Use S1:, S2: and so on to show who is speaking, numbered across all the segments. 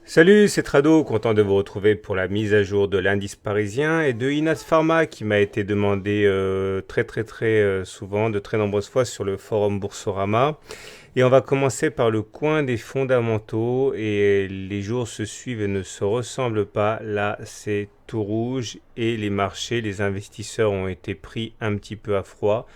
S1: Salut, c'est Trado, content de vous retrouver pour la mise à jour de l'indice parisien et de Inas Pharma qui m'a été demandé très souvent, de très nombreuses fois sur le forum Boursorama. Et on va commencer par le coin des fondamentaux et les jours se suivent et ne se ressemblent pas. Là, c'est tout rouge et les marchés, les investisseurs ont été pris un petit peu à froid.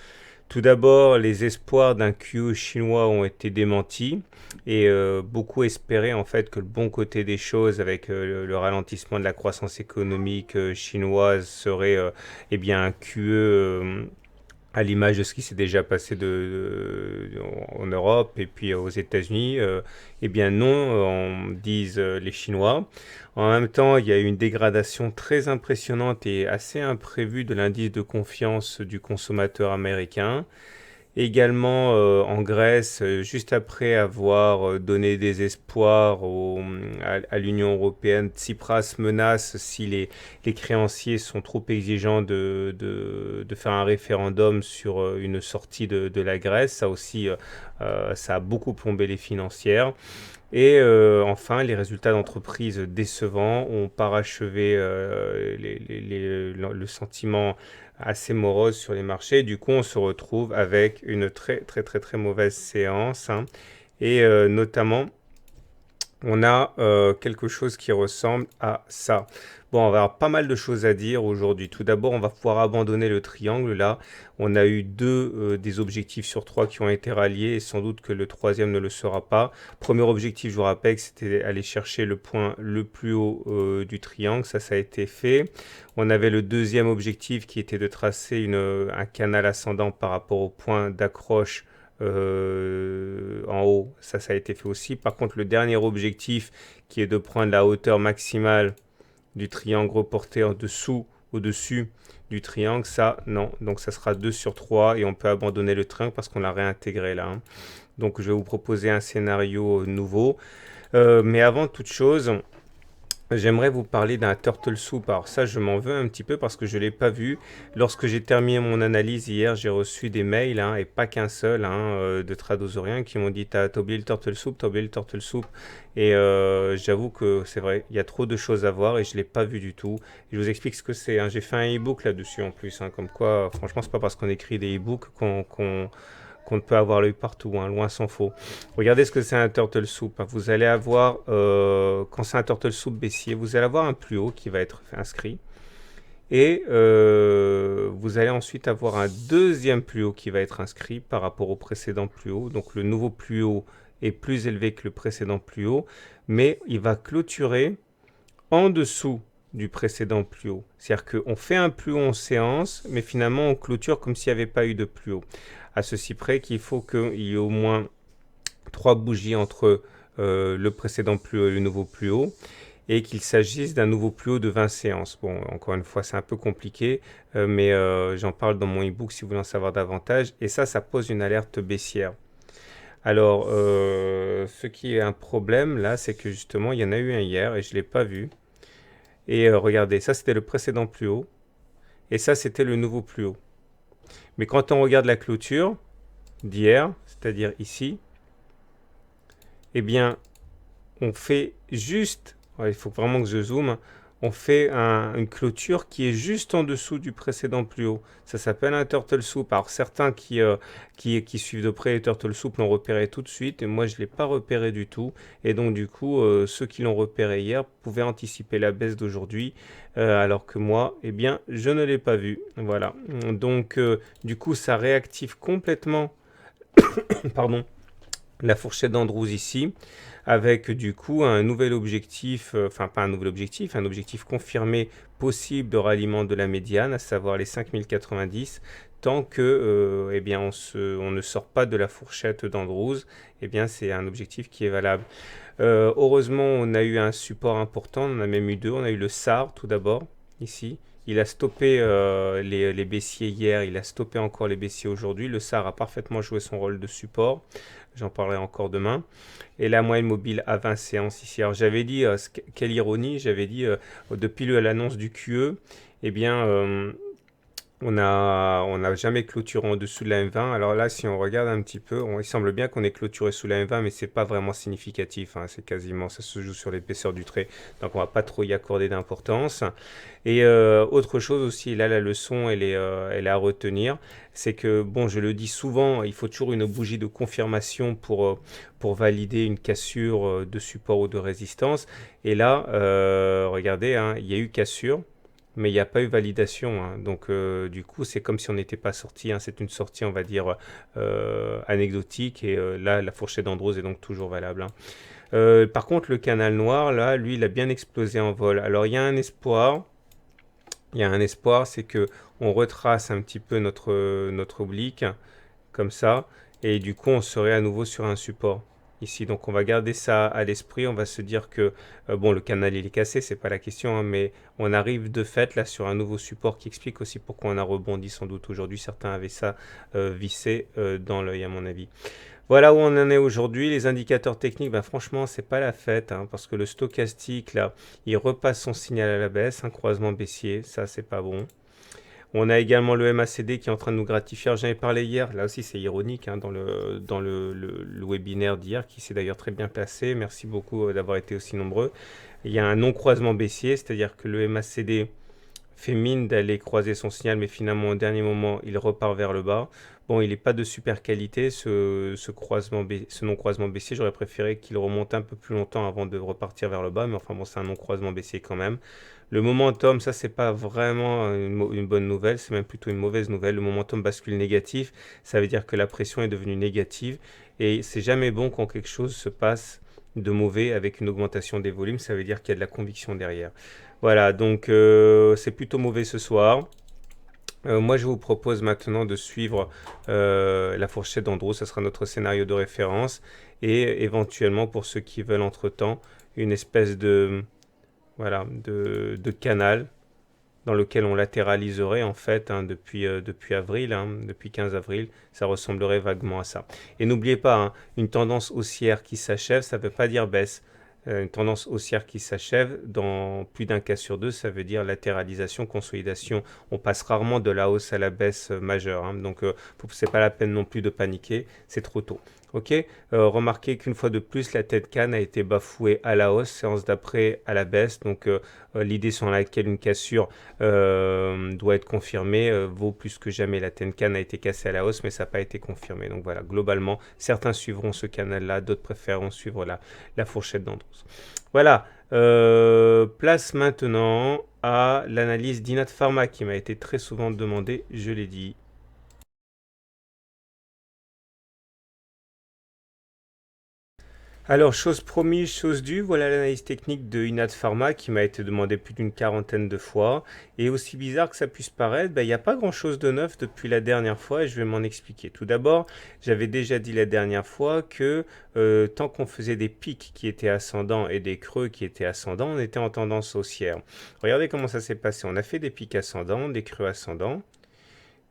S1: Tout d'abord, les espoirs d'un QE chinois ont été démentis et beaucoup espéraient en fait que le bon côté des choses avec le ralentissement de la croissance économique chinoise serait un QE à l'image de ce qui s'est déjà passé en Europe et puis aux États-Unis. Eh bien non, disent les Chinois. En même temps, il y a eu une dégradation très impressionnante et assez imprévue de l'indice de confiance du consommateur américain. Également en Grèce, juste après avoir donné des espoirs à l'Union européenne, Tsipras menace, si les créanciers sont trop exigeants, de faire un référendum sur une sortie de la Grèce. Ça aussi, ça a beaucoup plombé les financières. Et enfin, les résultats d'entreprise décevants ont parachevé le sentiment assez morose sur les marchés. Du coup, on se retrouve avec une très mauvaise séance, hein. Et notamment, on a quelque chose qui ressemble à ça. Bon, on va avoir pas mal de choses à dire aujourd'hui. Tout d'abord, on va pouvoir abandonner le triangle. Là, on a eu des objectifs sur trois qui ont été ralliés et sans doute que le troisième ne le sera pas. Premier objectif, je vous rappelle que c'était aller chercher le point le plus haut du triangle. Ça a été fait. On avait le deuxième objectif qui était de tracer un canal ascendant par rapport au point d'accroche en haut, ça a été fait aussi. Par contre, le dernier objectif qui est de prendre la hauteur maximale du triangle reporté en dessous, au-dessus du triangle, ça non. Donc ça sera 2 sur 3 et on peut abandonner le triangle parce qu'on l'a réintégré là, hein. Donc je vais vous proposer un scénario nouveau. Mais avant toute chose, j'aimerais vous parler d'un turtle soup. Alors ça, je m'en veux un petit peu parce que je ne l'ai pas vu. Lorsque j'ai terminé mon analyse hier, j'ai reçu des mails, hein, et pas qu'un seul, hein, de tradosoriens qui m'ont dit t'as oublié le turtle soup, t'as oublié le turtle soup. Et j'avoue que c'est vrai, il y a trop de choses à voir et je ne l'ai pas vu du tout. Je vous explique ce que c'est, hein. J'ai fait un e-book là-dessus en plus, hein, comme quoi, franchement, c'est pas parce qu'on écrit des e-books qu'on peut avoir l'œil partout, hein, loin s'en faut. Regardez ce que c'est un turtle soup, hein. Vous allez avoir, quand c'est un turtle soup baissier, vous allez avoir un plus haut qui va être inscrit. Et vous allez ensuite avoir un deuxième plus haut qui va être inscrit par rapport au précédent plus haut. Donc le nouveau plus haut est plus élevé que le précédent plus haut, mais il va clôturer en dessous du précédent plus haut. C'est-à-dire qu'on fait un plus haut en séance, mais finalement on clôture comme s'il n'y avait pas eu de plus haut. À ceci près qu'il faut qu'il y ait au moins 3 bougies entre le précédent plus haut et le nouveau plus haut, et qu'il s'agisse d'un nouveau plus haut de 20 séances. Bon, encore une fois, c'est un peu compliqué, mais j'en parle dans mon e-book si vous voulez en savoir davantage, et ça pose une alerte baissière. Alors, ce qui est un problème là, c'est que justement, il y en a eu un hier et je ne l'ai pas vu. Et regardez, ça c'était le précédent plus haut, et ça c'était le nouveau plus haut. Mais quand on regarde la clôture d'hier, c'est-à-dire ici, eh bien, on fait juste, ouais, il faut vraiment que je zoome, on fait une clôture qui est juste en dessous du précédent plus haut. Ça s'appelle un turtle soup. Alors certains qui suivent de près les turtle soup l'ont repéré tout de suite, et moi je ne l'ai pas repéré du tout. Et donc du coup, ceux qui l'ont repéré hier pouvaient anticiper la baisse d'aujourd'hui, alors que moi, eh bien, je ne l'ai pas vu. Voilà. Donc du coup, ça réactive complètement, pardon, la fourchette d'Andrews ici, avec du coup un nouvel objectif, enfin pas un nouvel objectif, un objectif confirmé possible de ralliement de la médiane, à savoir les 5090, tant que eh bien, on ne sort pas de la fourchette d'Andrews, eh bien c'est un objectif qui est valable. Heureusement, on a eu un support important, on en a même eu deux. On a eu le SAR tout d'abord, ici. Il a stoppé les baissiers hier, il a stoppé encore les baissiers aujourd'hui. Le SAR a parfaitement joué son rôle de support. J'en parlerai encore demain. Et la moyenne mobile à 20 séances ici. Alors j'avais dit, quelle ironie, j'avais dit depuis l'annonce du QE, eh bien, on n'a jamais clôturé en dessous de la M20. Alors là, si on regarde un petit peu, il semble bien qu'on ait clôturé sous la M20, mais c'est pas vraiment significatif, hein. C'est quasiment, ça se joue sur l'épaisseur du trait, donc on va pas trop y accorder d'importance. Et autre chose aussi, là, la leçon, elle est à retenir, c'est que, bon, je le dis souvent, il faut toujours une bougie de confirmation pour valider une cassure de support ou de résistance. Et là, regardez, hein, il y a eu cassure, mais il n'y a pas eu validation, hein. Donc, du coup, c'est comme si on n'était pas sorti, hein. C'est une sortie, on va dire, anecdotique. Et là, la fourchette d'Andros est donc toujours valable, hein. Par contre, le canal noir, là, lui, il a bien explosé en vol. Alors, il y a un espoir. Il y a un espoir, c'est que on retrace un petit peu notre oblique, comme ça. Et du coup, on serait à nouveau sur un support ici. Donc on va garder ça à l'esprit. On va se dire que, bon, le canal il est cassé, c'est pas la question, hein, mais on arrive de fait là sur un nouveau support qui explique aussi pourquoi on a rebondi sans doute aujourd'hui. Certains avaient ça vissé dans l'œil à mon avis. Voilà où on en est aujourd'hui. Les indicateurs techniques, ben franchement, c'est pas la fête, hein, parce que le stochastique, là, il repasse son signal à la baisse, un croisement baissier, ça, c'est pas bon. On a également le MACD qui est en train de nous gratifier. J'en ai parlé hier, là aussi c'est ironique, hein, dans le webinaire d'hier, qui s'est d'ailleurs très bien placé. Merci beaucoup d'avoir été aussi nombreux. Il y a un non-croisement baissier, c'est-à-dire que le MACD fait mine d'aller croiser son signal, mais finalement au dernier moment, il repart vers le bas. Bon, il n'est pas de super qualité, ce non-croisement baissier. J'aurais préféré qu'il remonte un peu plus longtemps avant de repartir vers le bas, mais enfin bon, c'est un non-croisement baissier quand même. Le momentum, ça c'est pas vraiment une bonne nouvelle, c'est même plutôt une mauvaise nouvelle. Le momentum bascule négatif, ça veut dire que la pression est devenue négative, et c'est jamais bon quand quelque chose se passe de mauvais avec une augmentation des volumes, ça veut dire qu'il y a de la conviction derrière. Voilà, donc c'est plutôt mauvais ce soir. Moi, je vous propose maintenant de suivre la fourchette d'Andros, ça sera notre scénario de référence, et éventuellement, pour ceux qui veulent entre-temps, une espèce voilà, de canal dans lequel on latéraliserait en fait, hein, depuis avril, hein, depuis 15 avril, ça ressemblerait vaguement à ça. Et n'oubliez pas, hein, une tendance haussière qui s'achève, ça ne veut pas dire baisse. Une tendance haussière qui s'achève, dans plus d'un cas sur deux, ça veut dire latéralisation, consolidation. On passe rarement de la hausse à la baisse majeure, hein. Donc, c'est pas la peine non plus de paniquer, c'est trop tôt. Ok, remarquez qu'une fois de plus, la tête canne a été bafouée à la hausse, séance d'après à la baisse. Donc, l'idée sur laquelle une cassure doit être confirmée vaut plus que jamais. La tête canne a été cassée à la hausse, mais ça n'a pas été confirmé. Donc voilà, globalement, certains suivront ce canal-là, d'autres préféreront suivre la fourchette d'Andros. Voilà, place maintenant à l'analyse d'Inat Pharma qui m'a été très souvent demandée, je l'ai dit. Alors, chose promise, chose due, voilà l'analyse technique de Inat Pharma qui m'a été demandée plus d'une quarantaine de fois. Et aussi bizarre que ça puisse paraître, il n'y a pas grand-chose de neuf depuis la dernière fois et je vais m'en expliquer. Tout d'abord, j'avais déjà dit la dernière fois que tant qu'on faisait des pics qui étaient ascendants et des creux qui étaient ascendants, on était en tendance haussière. Regardez comment ça s'est passé. On a fait des pics ascendants, des creux ascendants.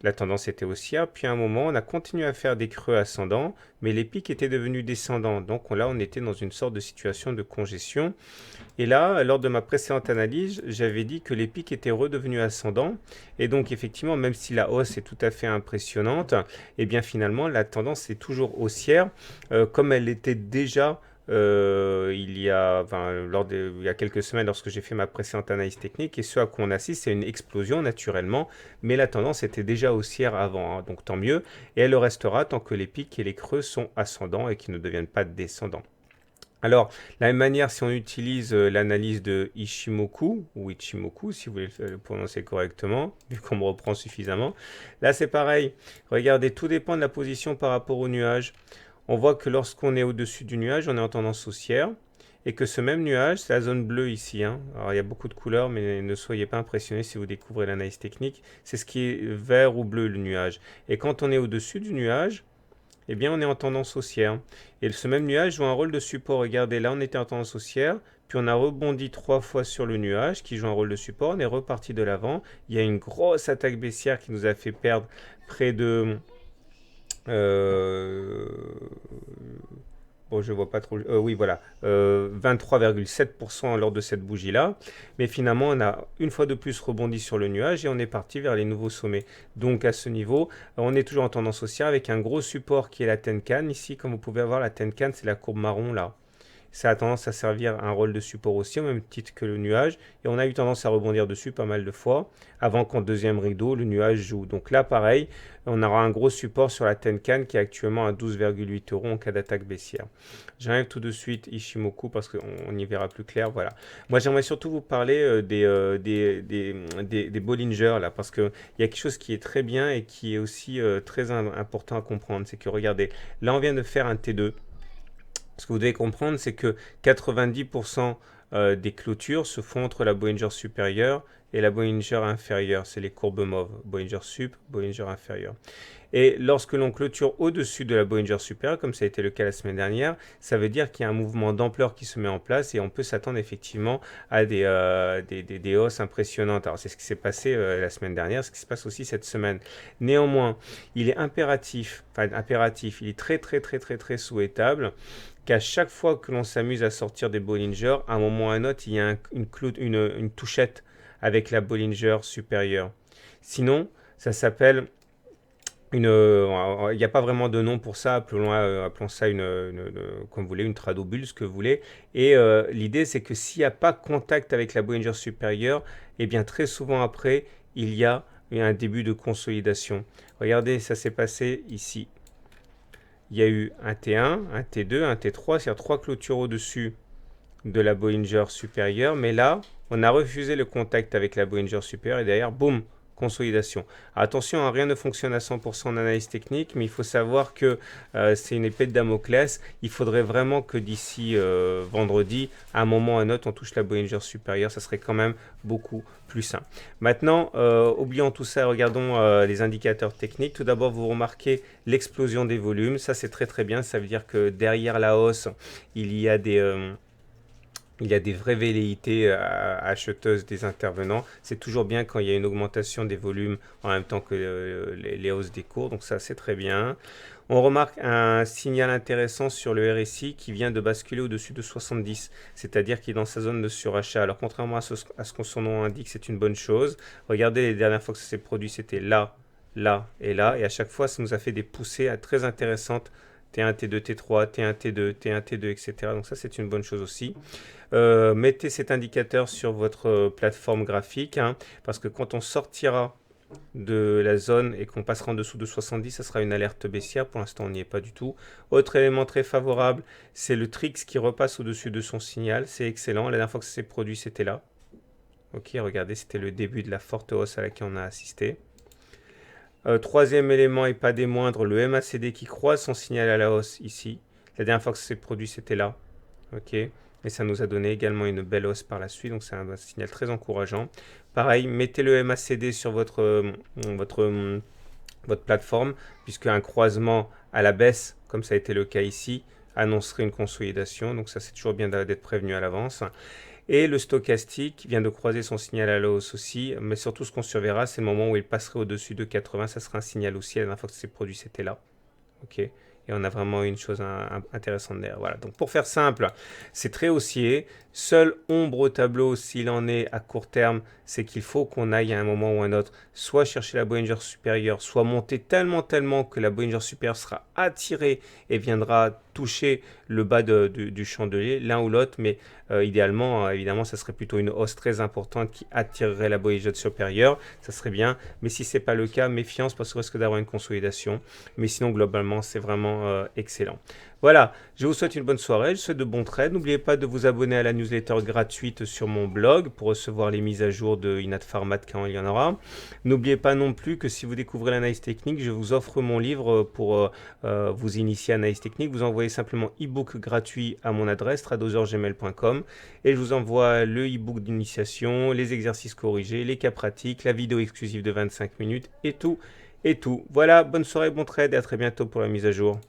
S1: La tendance était haussière, puis à un moment, on a continué à faire des creux ascendants, mais les pics étaient devenus descendants. Donc là, on était dans une sorte de situation de congestion. Et là, lors de ma précédente analyse, j'avais dit que les pics étaient redevenus ascendants. Et donc, effectivement, même si la hausse est tout à fait impressionnante, eh bien finalement, la tendance est toujours haussière, comme elle était déjà il y a quelques semaines lorsque j'ai fait ma précédente analyse technique. Et ce à quoi on assiste, c'est une explosion naturellement, mais la tendance était déjà haussière avant, hein, donc tant mieux. Et elle le restera tant que les pics et les creux sont ascendants et qu'ils ne deviennent pas descendants. Alors, de la même manière, si on utilise l'analyse de Ishimoku, ou Ichimoku, si vous voulez le prononcer correctement, vu qu'on me reprend suffisamment, là c'est pareil. Regardez, tout dépend de la position par rapport au nuage. On voit que lorsqu'on est au-dessus du nuage, on est en tendance haussière, et que ce même nuage, c'est la zone bleue ici, hein. Alors, il y a beaucoup de couleurs, mais ne soyez pas impressionnés si vous découvrez l'analyse technique. C'est ce qui est vert ou bleu, le nuage. Et quand on est au-dessus du nuage, eh bien, on est en tendance haussière. Et ce même nuage joue un rôle de support. Regardez, là, on était en tendance haussière, puis on a rebondi 3 fois sur le nuage qui joue un rôle de support. On est reparti de l'avant. Il y a une grosse attaque baissière qui nous a fait perdre près de... Bon, je vois pas trop. Oui, voilà. 23,7% lors de cette bougie-là. Mais finalement, on a une fois de plus rebondi sur le nuage et on est parti vers les nouveaux sommets. Donc à ce niveau, on est toujours en tendance haussière avec un gros support qui est la Tenkan. Ici, comme vous pouvez voir, la Tenkan, c'est la courbe marron là. Ça a tendance à servir un rôle de support aussi, au même titre que le nuage. Et on a eu tendance à rebondir dessus pas mal de fois, avant qu'en deuxième rideau, le nuage joue. Donc là, pareil, on aura un gros support sur la Tenkan qui est actuellement à 12,8 euros en cas d'attaque baissière. J'enlève tout de suite Ishimoku parce qu'on y verra plus clair. Voilà. Moi, j'aimerais surtout vous parler des Bollinger, là, parce qu'il y a quelque chose qui est très bien et qui est aussi très important à comprendre. C'est que, regardez, là, on vient de faire un T2. Ce que vous devez comprendre, c'est que 90% des clôtures se font entre la Bollinger supérieure et la Bollinger inférieure. C'est les courbes mauves. Bollinger sup, Bollinger inférieure. Et lorsque l'on clôture au-dessus de la Bollinger supérieure, comme ça a été le cas la semaine dernière, ça veut dire qu'il y a un mouvement d'ampleur qui se met en place et on peut s'attendre effectivement à des hausses impressionnantes. Alors c'est ce qui s'est passé la semaine dernière, ce qui se passe aussi cette semaine. Néanmoins, il est impératif, il est très souhaitable qu'à chaque fois que l'on s'amuse à sortir des Bollinger, à un moment ou à un autre, il y a une touchette avec la Bollinger supérieure. Sinon, ça s'appelle il n'y a pas vraiment de nom pour ça, appelons ça comme vous voulez, une tradobulle, ce que vous voulez. Et l'idée, c'est que s'il n'y a pas contact avec la Bollinger supérieure, eh bien très souvent après, il y a un début de consolidation. Regardez, ça s'est passé ici. Il y a eu un T1, un T2, un T3, c'est-à-dire 3 clôtures au-dessus de la Bollinger supérieure. Mais là, on a refusé le contact avec la Bollinger supérieure et derrière, boum, consolidation. Attention, rien ne fonctionne à 100% en analyse technique, mais il faut savoir que c'est une épée de Damoclès. Il faudrait vraiment que d'ici vendredi, à un moment ou à un autre, on touche la Bollinger supérieure. Ça serait quand même beaucoup plus sain. Maintenant, oublions tout ça, regardons les indicateurs techniques. Tout d'abord, vous remarquez l'explosion des volumes. Ça, c'est très bien. Ça veut dire que derrière la hausse, il y a des vraies velléités acheteuses des intervenants. C'est toujours bien quand il y a une augmentation des volumes en même temps que les hausses des cours. Donc ça, c'est très bien. On remarque un signal intéressant sur le RSI qui vient de basculer au-dessus de 70, c'est-à-dire qu'il est dans sa zone de surachat. Alors contrairement à ce que son nom indique, c'est une bonne chose. Regardez, les dernières fois que ça s'est produit, c'était là, là et là. Et à chaque fois, ça nous a fait des poussées très intéressantes. T1, T2, T3, T1, T2, T1, T2, etc. Donc ça, c'est une bonne chose aussi. Mettez cet indicateur sur votre plateforme graphique, parce que quand on sortira de la zone et qu'on passera en dessous de 70, ça sera une alerte baissière. Pour l'instant, on n'y est pas du tout. Autre élément très favorable, c'est le Trix qui repasse au-dessus de son signal. C'est excellent. La dernière fois que ça s'est produit, c'était là. Ok, regardez, c'était le début de la forte hausse à laquelle on a assisté. Troisième élément et pas des moindres, le MACD qui croise son signal à la hausse ici. La dernière fois que ça s'est produit, c'était là. Ok, et ça nous a donné également une belle hausse par la suite, donc c'est un signal très encourageant. Pareil, mettez le MACD sur votre plateforme, puisque un croisement à la baisse, comme ça a été le cas ici, annoncerait une consolidation. Donc ça, c'est toujours bien d'être prévenu à l'avance. Et le stochastique vient de croiser son signal à la hausse aussi, mais surtout ce qu'on surveillera, c'est le moment où il passerait au-dessus de 80, ça sera un signal aussi. La dernière fois que c'est produit, c'était là. Ok, et on a vraiment une chose intéressante derrière. Voilà, donc pour faire simple, c'est très haussier. Seule ombre au tableau, s'il en est à court terme, c'est qu'il faut qu'on aille à un moment ou un autre, soit chercher la Bollinger supérieure, soit monter tellement que la Bollinger supérieure sera attirée et viendra toucher le bas du chandelier, l'un ou l'autre, mais idéalement, évidemment, ça serait plutôt une hausse très importante qui attirerait la Bollinger supérieure, ça serait bien, mais si ce n'est pas le cas, méfiance parce qu'on risque d'avoir une consolidation, mais sinon, globalement, c'est vraiment excellent. Voilà, je vous souhaite une bonne soirée, je vous souhaite de bons trades. N'oubliez pas de vous abonner à la newsletter gratuite sur mon blog pour recevoir les mises à jour de Inat Pharmat quand il y en aura. N'oubliez pas non plus que si vous découvrez l'analyse technique, je vous offre mon livre pour vous initier à l'analyse technique. Vous envoyez simplement e-book gratuit à mon adresse tradosaurgmail.com et je vous envoie le e-book d'initiation, les exercices corrigés, les cas pratiques, la vidéo exclusive de 25 minutes et tout. Voilà, bonne soirée, bon trade et à très bientôt pour la mise à jour.